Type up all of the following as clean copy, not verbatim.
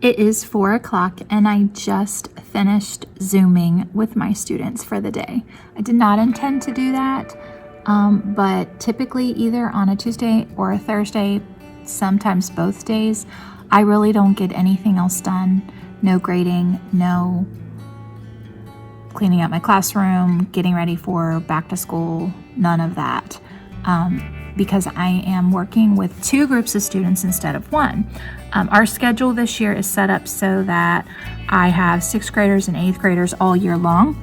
It is 4 o'clock and I just finished Zooming with my students for the day. I did not intend to do that, but typically either on a Tuesday or a Thursday, sometimes both days, I really don't get anything else done. No grading, no cleaning up my classroom, getting ready for back to school, none of that. Because I am working with 2 groups of students instead of 1. Our schedule this year is set up so that I have 6th graders and 8th graders all year long.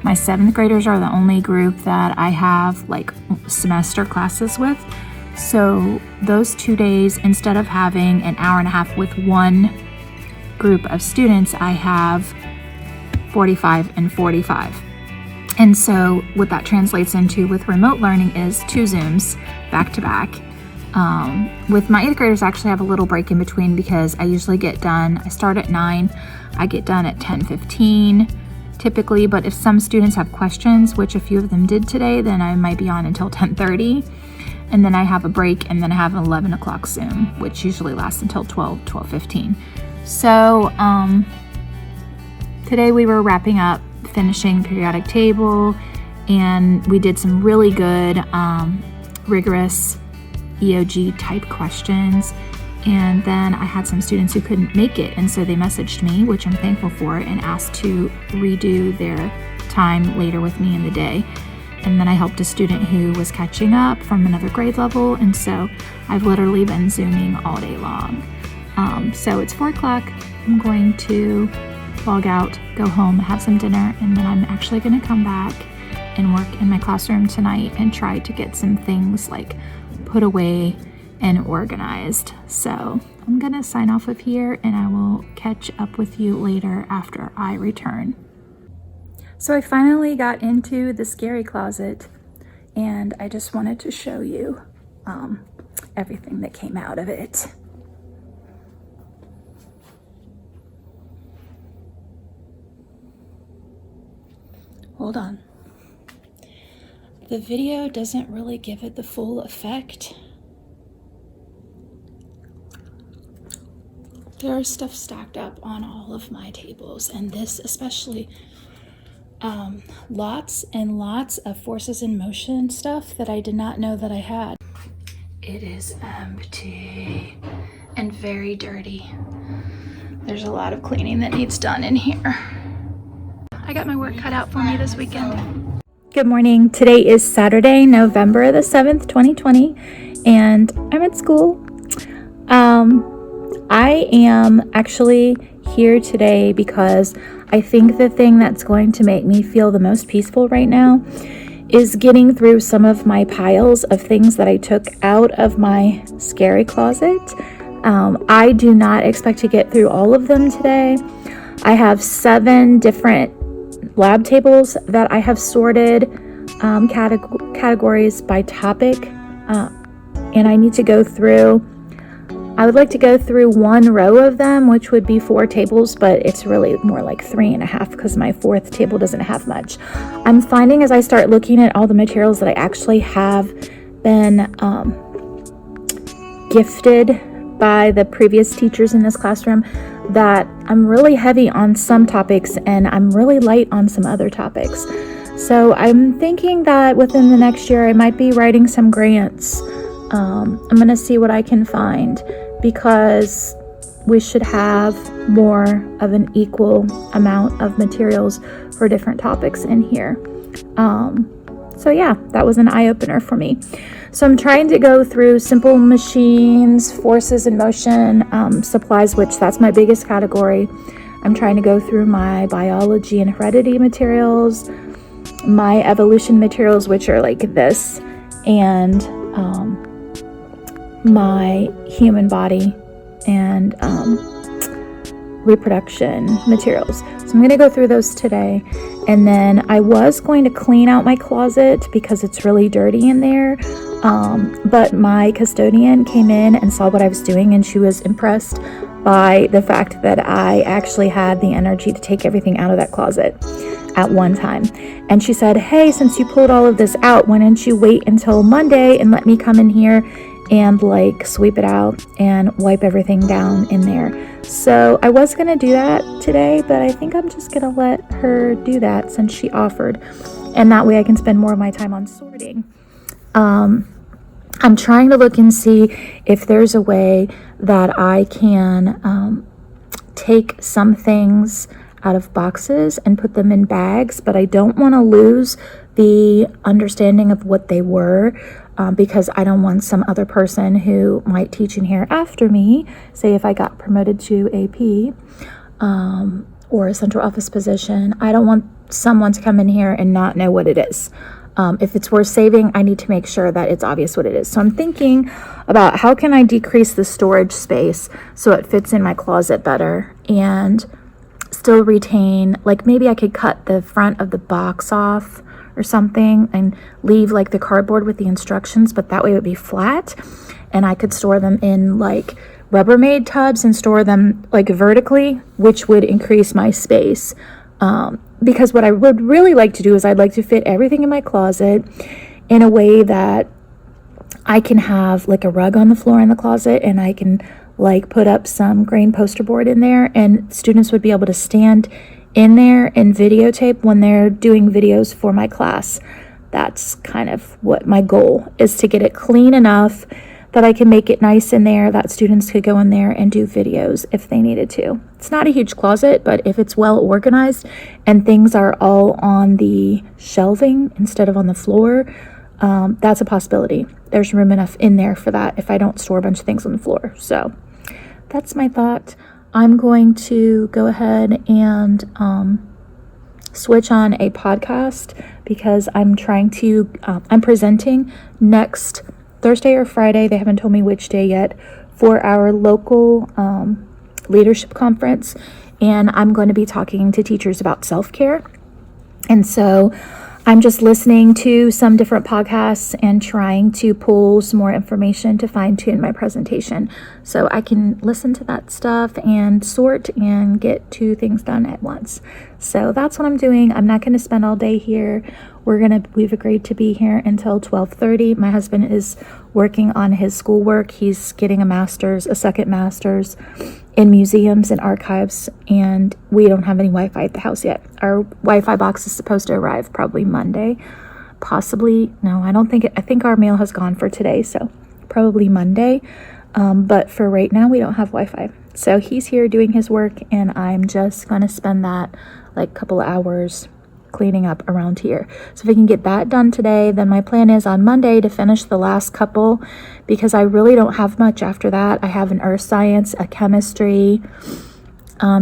My 7th graders are the only group that I have like semester classes with. So those 2 days, instead of having an hour and a half with 1 group of students, I have 45 and 45. And so what that translates into with remote learning is 2 Zooms back to back. With my 8th graders, I actually have a little break in between because I usually get done, I start at 9, I get done at 10:15 typically, but if some students have questions, which a few of them did today, then I might be on until 10:30. And then I have a break, and then I have an 11 o'clock Zoom, which usually lasts until 12:15. So today we were wrapping up, finishing periodic table, and we did some really good rigorous EOG type questions. And then I had some students who couldn't make it, and so they messaged me, which I'm thankful for, and asked to redo their time later with me in the day. And then I helped a student who was catching up from another grade level, and so I've literally been Zooming all day long. So it's 4 o'clock. I'm going to log out, go home, have some dinner, and then I'm actually going to come back and work in my classroom tonight and try to get some things like put away and organized. So I'm going to sign off of here, and I will catch up with you later after I return. So I finally got into the scary closet, and I just wanted to show you everything that came out of it. Hold on. The video doesn't really give it the full effect. There is stuff stacked up on all of my tables, and this especially, lots and lots of forces in motion stuff that I did not know that I had. It is empty and very dirty. There's a lot of cleaning that needs done in here. I got my work cut out for me this weekend. Good morning. Today is Saturday, November the 7th, 2020, and I'm at school. I am actually here today because I think the thing that's going to make me feel the most peaceful right now is getting through some of my piles of things that I took out of my scary closet. I do not expect to get through all of them today. I have 7 different lab tables that I have sorted categories by topic, and I need to go through. I would like to go through 1 row of them, which would be 4 tables, but it's really more like 3.5 because my 4th table doesn't have much. I'm finding as I start looking at all the materials that I actually have been gifted by the previous teachers in this classroom that I'm really heavy on some topics and I'm really light on some other topics. So I'm thinking that within the next year I might be writing some grants. I'm going to see what I can find because we should have more of an equal amount of materials for different topics in here. So yeah, that was an eye-opener for me. So I'm trying to go through simple machines, forces in motion, supplies, which that's my biggest category. I'm trying to go through my biology and heredity materials, my evolution materials, which are like this, and my human body and reproduction materials. So I'm going to go through those today. And then I was going to clean out my closet because it's really dirty in there. But my custodian came in and saw what I was doing, and she was impressed by the fact that I actually had the energy to take everything out of that closet at one time. And she said, hey, since you pulled all of this out, why don't you wait until Monday and let me come in here and like sweep it out and wipe everything down in there. So I was gonna do that today, but I think I'm just gonna let her do that since she offered, and that way I can spend more of my time on sorting. I'm trying to look and see if there's a way that I can take some things out of boxes and put them in bags, but I don't want to lose the understanding of what they were, because I don't want some other person who might teach in here after me, say if I got promoted to AP or a central office position, I don't want someone to come in here and not know what it is. If it's worth saving, I need to make sure that it's obvious what it is. So I'm thinking about how can I decrease the storage space so it fits in my closet better and still retain, like maybe I could cut the front of the box off or something and leave like the cardboard with the instructions, but that way it would be flat and I could store them in like Rubbermaid tubs and store them like vertically, which would increase my space. Because what I would really like to do is I'd like to fit everything in my closet in a way that I can have like a rug on the floor in the closet, and I can like put up some grain poster board in there, and students would be able to stand in there and videotape when they're doing videos for my class. That's kind of what my goal is, to get it clean enough that I can make it nice in there that students could go in there and do videos if they needed to. It's not a huge closet, but if it's well organized and things are all on the shelving instead of on the floor, that's a possibility. There's room enough in there for that if I don't store a bunch of things on the floor. So that's my thought. I'm going to go ahead and switch on a podcast because I'm presenting next Thursday or Friday, they haven't told me which day yet, for our local leadership conference, and I'm going to be talking to teachers about self-care. And so I'm just listening to some different podcasts and trying to pull some more information to fine-tune my presentation so I can listen to that stuff and sort and get 2 things done at once. So that's what I'm doing. I'm not going to spend all day here. We've agreed to be here until 12:30. My husband is working on his schoolwork. He's getting a second master's in museums and archives, and we don't have any Wi-Fi at the house yet. Our Wi-Fi box is supposed to arrive probably Monday. Possibly, no, I think our mail has gone for today, so probably Monday. But for right now, we don't have Wi-Fi. So he's here doing his work, and I'm just going to spend that like couple of hours cleaning up around here. So if I can get that done today, then my plan is on Monday to finish the last couple, because I really don't have much after that. I have an earth science, a chemistry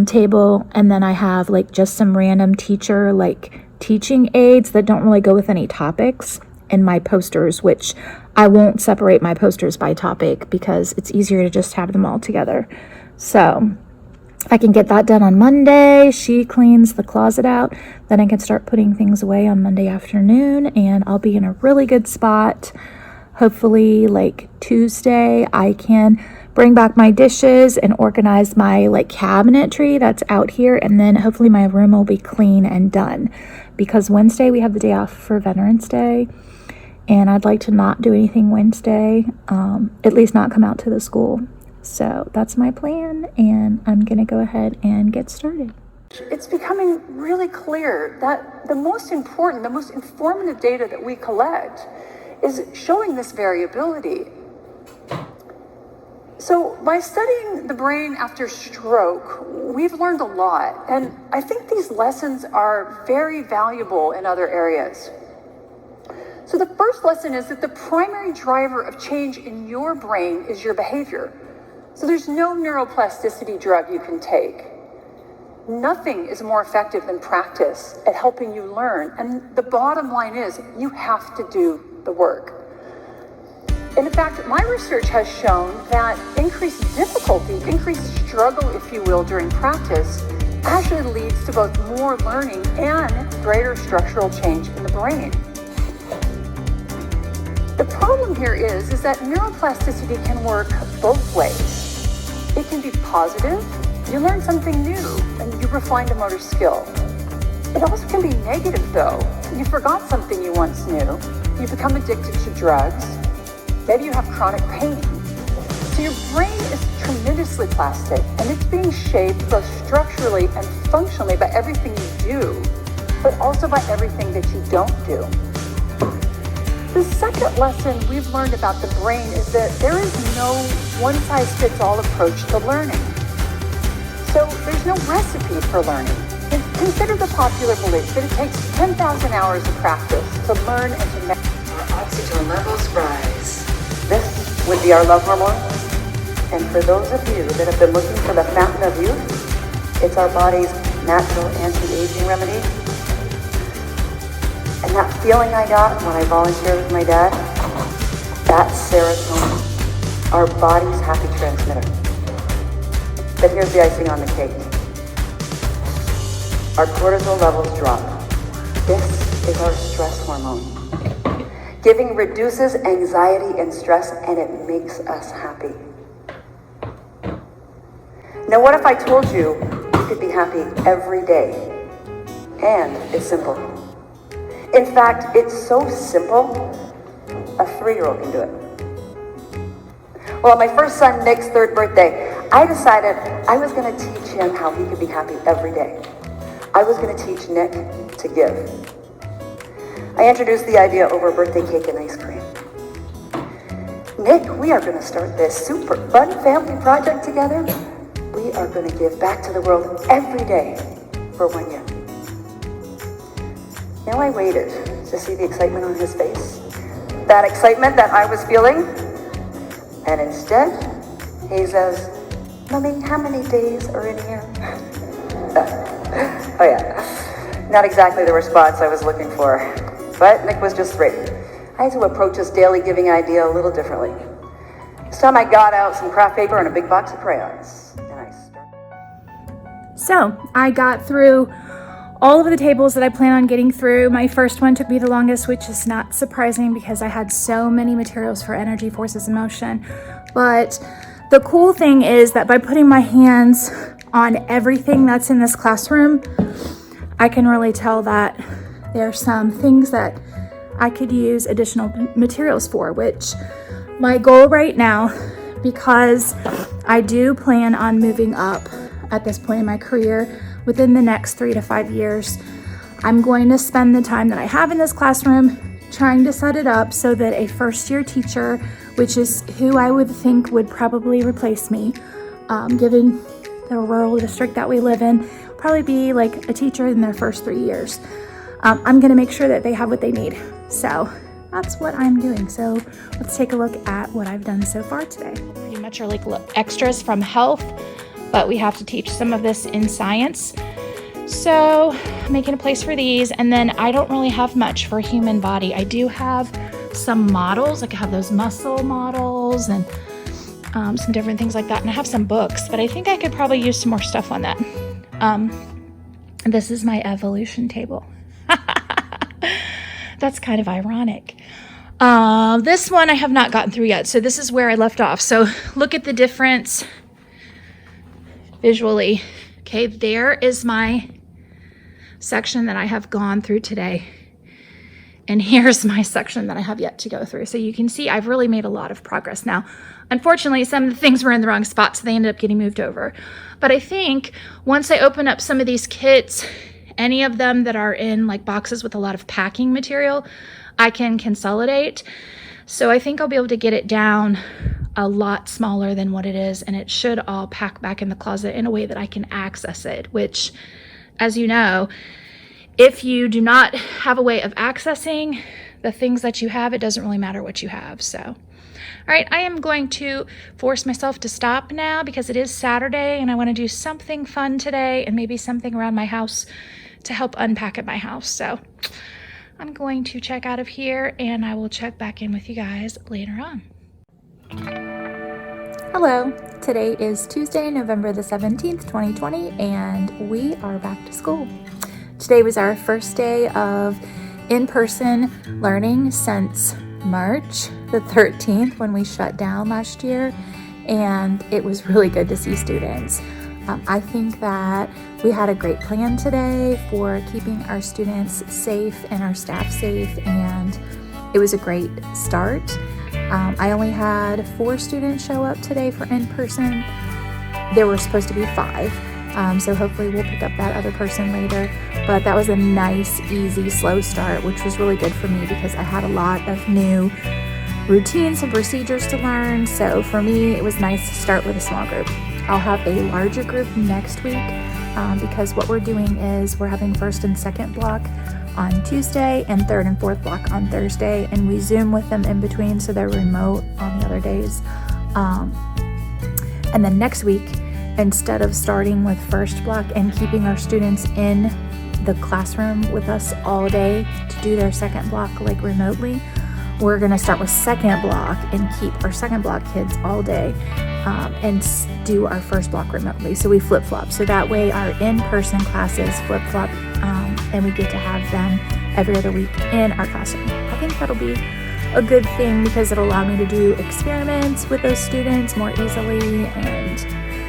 table, and then I have like just some random teaching aids that don't really go with any topics, and my posters, which I won't separate my posters by topic because it's easier to just have them all together. So if I can get that done on Monday, she cleans the closet out, then I can start putting things away on Monday afternoon, and I'll be in a really good spot. Hopefully like Tuesday, I can bring back my dishes and organize my like cabinetry that's out here, and then hopefully my room will be clean and done, because Wednesday we have the day off for Veterans Day, and I'd like to not do anything Wednesday, at least not come out to the school. So that's my plan, and I'm going to go ahead and get started. It's becoming really clear that the most important, the most informative data that we collect is showing this variability. So by studying the brain after stroke, we've learned a lot, and I think these lessons are very valuable in other areas. So the first lesson is that the primary driver of change in your brain is your behavior. So there's no neuroplasticity drug you can take. Nothing is more effective than practice at helping you learn. And the bottom line is you have to do the work. And in fact, my research has shown that increased difficulty, increased struggle, if you will, during practice actually leads to both more learning and greater structural change in the brain. The problem here is that neuroplasticity can work both ways. It can be positive. You learn something new and you refined a motor skill. It also can be negative though. You forgot something you once knew. You become addicted to drugs. Maybe you have chronic pain. So your brain is tremendously plastic, and it's being shaped both structurally and functionally by everything you do, but also by everything that you don't do. The second lesson we've learned about the brain is that there is no one-size-fits-all approach to learning. So there's no recipe for learning. And consider the popular belief that it takes 10,000 hours of practice to learn and to measure. Our oxygen levels rise. This would be our love hormone. And for those of you that have been looking for the fountain of youth, it's our body's natural anti-aging remedy. And that feeling I got when I volunteered with my dad, that's serotonin, our body's happy transmitter. But here's the icing on the cake. Our cortisol levels drop. This is our stress hormone. Giving reduces anxiety and stress, and it makes us happy. Now, what if I told you you could be happy every day? And it's simple. In fact, it's so simple, a 3-year-old can do it. Well, on my first son, Nick's 3rd birthday, I decided I was going to teach him how he could be happy every day. I was going to teach Nick to give. I introduced the idea over birthday cake and ice cream. Nick, we are going to start this super fun family project together. We are going to give back to the world every day for 1 year. Now I waited to see the excitement on his face. That excitement that I was feeling. And instead, he says, "Mommy, how many days are in here?" Oh yeah, not exactly the response I was looking for. But Nick was just 3. I had to approach this daily giving idea a little differently. This time I got out some craft paper and a big box of crayons. And I started. So I got through all of the tables that I plan on getting through. My first one took me the longest, which is not surprising because I had so many materials for energy, forces, and motion. But the cool thing is that by putting my hands on everything that's in this classroom, I can really tell that there are some things that I could use additional materials for, which my goal right now, because I do plan on moving up at this point in my career within the next 3 to 5 years, I'm going to spend the time that I have in this classroom trying to set it up so that a first-year teacher, which is who I would think would probably replace me, given the rural district that we live in, probably be like a teacher in their first 3 years. I'm going to make sure that they have what they need. So that's what I'm doing. So let's take a look at what I've done so far today. Pretty much are like extras from health, but we have to teach some of this in science. So I'm making a place for these. And then I don't really have much for human body. I do have some models. Like I have those muscle models and some different things like that. And I have some books, but I think I could probably use some more stuff on that. This is my evolution table. That's kind of ironic. This one I have not gotten through yet. So this is where I left off. So look at the difference visually. Okay, there is my section that I have gone through today. And here's my section that I have yet to go through. So you can see I've really made a lot of progress. Now, unfortunately, some of the things were in the wrong spot, so they ended up getting moved over. But I think once I open up some of these kits, any of them that are in like boxes with a lot of packing material, I can consolidate. So I think I'll be able to get it down a lot smaller than what it is, and it should all pack back in the closet in a way that I can access it, which, as you know, if you do not have a way of accessing the things that you have, it doesn't really matter what you have. So, all right, I am going to force myself to stop now because it is Saturday and I want to do something fun today and maybe something around my house to help unpack at my house. So I'm going to check out of here and I will check back in with you guys later on. Hello, today is Tuesday, November the 17th, 2020, and we are back to school. Today was our first day of in-person learning since March the 13th when we shut down last year, and it was really good to see students. I think that we had a great plan today for keeping our students safe and our staff safe, and it was a great start. I only had 4 students show up today for in-person. There were supposed to be 5. So hopefully we'll pick up that other person later. But that was a nice, easy, slow start, which was really good for me because I had a lot of new routines and procedures to learn. So for me, it was nice to start with a small group. I'll have a larger group next week because what we're doing is we're having first and second block on Tuesday and third and fourth block on Thursday, and we Zoom with them in between, so they're remote on the other days. And then next week, instead of starting with first block and keeping our students in the classroom with us all day to do their second block like remotely, we're gonna start with second block and keep our second block kids all day and do our first block remotely. So we flip-flop. So that way our in-person classes flip-flop and we get to have them every other week in our classroom. I think that'll be a good thing because it'll allow me to do experiments with those students more easily, and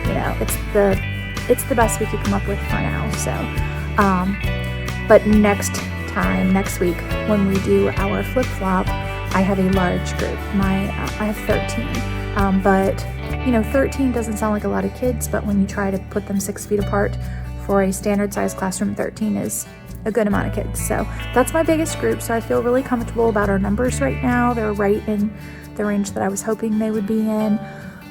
you know, it's the best we could come up with for now. So but next week when we do our flip-flop, I have a large group. I have 13, but you know, 13 doesn't sound like a lot of kids, but when you try to put them 6 feet apart for a standard size classroom, 13 is a good amount of kids. So that's my biggest group. So I feel really comfortable about our numbers right now. They're right in the range that I was hoping they would be in.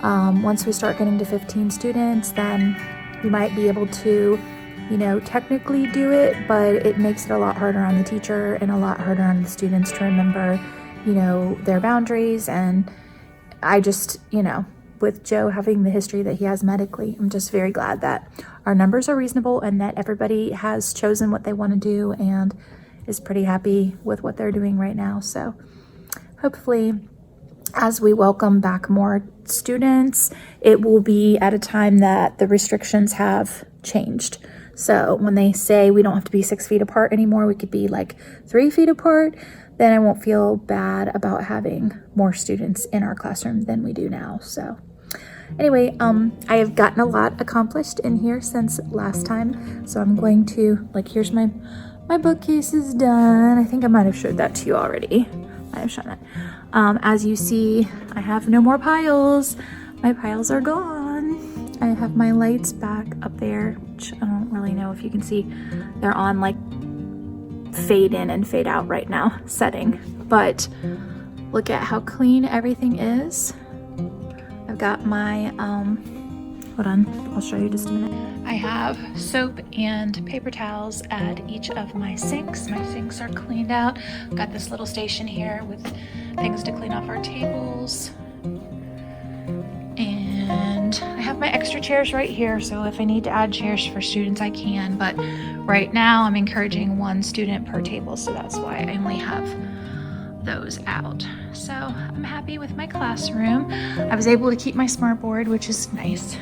Once we start getting to 15 students, then we might be able to, you know, technically do it, but it makes it a lot harder on the teacher and a lot harder on the students to remember, you know, their boundaries. And I just, you know, with Joe having the history that he has medically, I'm just very glad that our numbers are reasonable and that everybody has chosen what they want to do and is pretty happy with what they're doing right now. So hopefully as we welcome back more students, it will be at a time that the restrictions have changed. So when they say we don't have to be 6 feet apart anymore, we could be like 3 feet apart, then I won't feel bad about having more students in our classroom than we do now. So anyway, I have gotten a lot accomplished in here since last time. So I'm going to, like, here's my bookcase is done. I think I might have showed that to you already. I have shown that. As you see, I have no more piles. My piles are gone. I have my lights back up there, which I don't really know if you can see. They're on like fade in and fade out right now setting, but look at how clean everything is. I've got my hold on, I'll show you just a minute. I have soap and paper towels at each of my sinks. My sinks are cleaned out. I've got this little station here with things to clean off our tables, and I have my extra chairs right here, so if I need to add chairs for students I can, but right now I'm encouraging 1 student per table, so that's why I only have those out. So I'm happy with my classroom. I was able to keep my smartboard, which is nice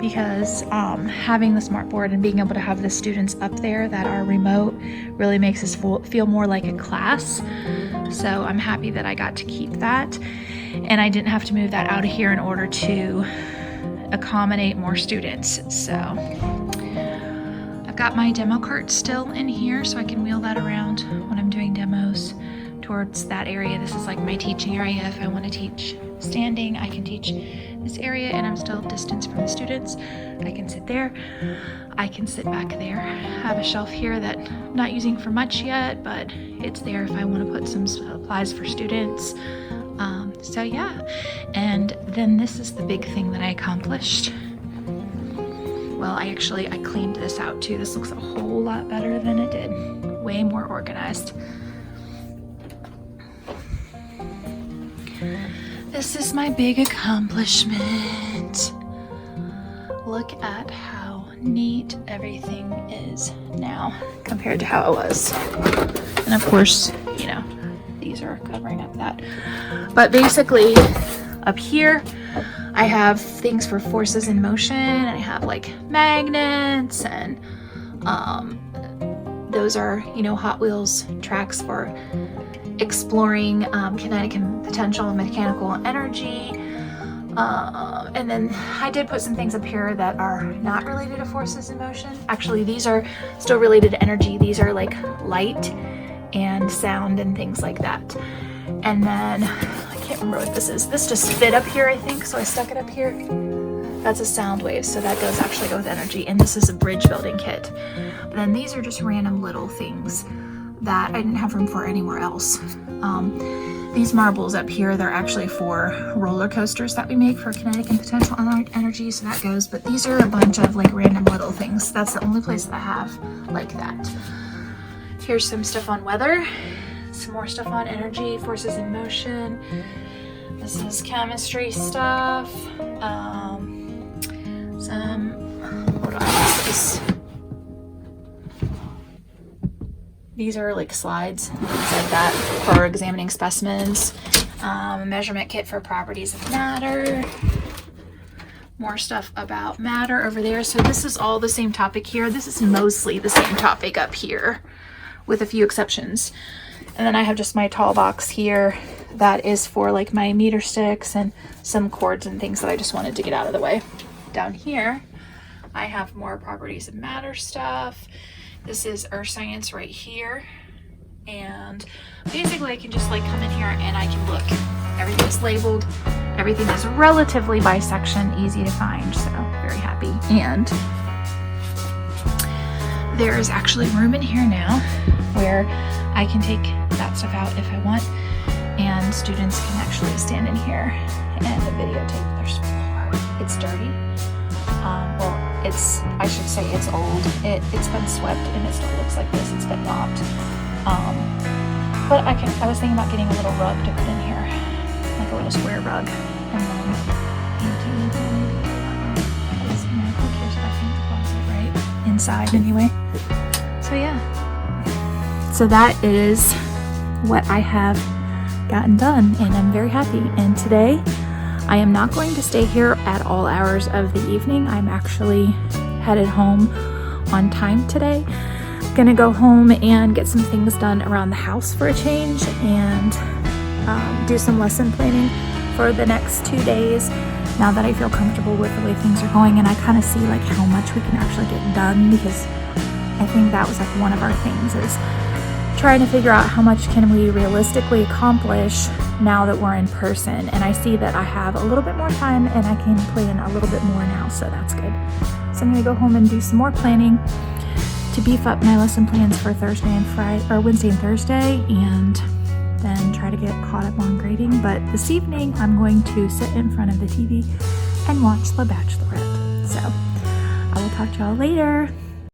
because having the smartboard and being able to have the students up there that are remote really makes us feel more like a class. So I'm happy that I got to keep that, and I didn't have to move that out of here in order to accommodate more students. So I've got my demo cart still in here so I can wheel that around when I'm doing demos towards that area. This is like my teaching area. If I want to teach standing, I can teach this area and I'm still distance from the students. I can sit there. I can sit back there. I have a shelf here that I'm not using for much yet, but it's there if I want to put some supplies for students. So yeah, and then this is the big thing that I accomplished. Well, I cleaned this out too. This looks a whole lot better than it did. Way more organized. This is my big accomplishment. Look at how neat everything is now compared to how it was. And of course, you know, these are covering up that. But basically, up here, I have things for forces in motion. I have like magnets, and those are, you know, Hot Wheels tracks for exploring kinetic and potential and mechanical energy. And then I did put some things up here that are not related to forces in motion. Actually, these are still related to energy. These are like light and sound and things like that. And then can't remember what this is. This just fit up here, I think, so I stuck it up here. That's a sound wave, so that goes actually go with energy, and this is a bridge building kit. But then these are just random little things that I didn't have room for anywhere else. These marbles up here, they're actually for roller coasters that we make for kinetic and potential energy, so that goes. But these are a bunch of like random little things. That's the only place that I have like that. Here's some stuff on weather, some more stuff on energy, forces in motion. This is chemistry stuff. What else is this? These are like slides, things like that for examining specimens. A measurement kit for properties of matter. More stuff about matter over there. So this is all the same topic here. This is mostly the same topic up here with a few exceptions. And then I have just my tall box here that is for like my meter sticks and some cords and things that I just wanted to get out of the way. Down here, I have more properties of matter stuff. This is earth science right here. And basically I can just like come in here and I can look. Everything's labeled. Everything is relatively by section, easy to find, so very happy. And there is actually room in here now where I can take that stuff out if I want, and students can actually stand in here and videotape their floor. It's dirty. I should say it's old. It's been swept and it still looks like this. It's been mopped. But I was thinking about getting a little rug to put in here, like a little square rug, and then painting because who cares if I paint the closet, right? Inside anyway. So yeah. So that is what I have gotten done, and I'm very happy. And today I am not going to stay here at all hours of the evening. I'm actually headed home on time today. Gonna go home and get some things done around the house for a change, and do some lesson planning for the next 2 days now that I feel comfortable with the way things are going, and I kind of see like how much we can actually get done, because I think that was like one of our things is trying to figure out how much can we realistically accomplish now that we're in person. And I see that I have a little bit more time and I can plan a little bit more now, so that's good. So I'm gonna go home and do some more planning to beef up my lesson plans for Thursday and Friday, or Wednesday and Thursday, and then try to get caught up on grading. But this evening I'm going to sit in front of the TV and watch The Bachelorette. So I will talk to y'all later.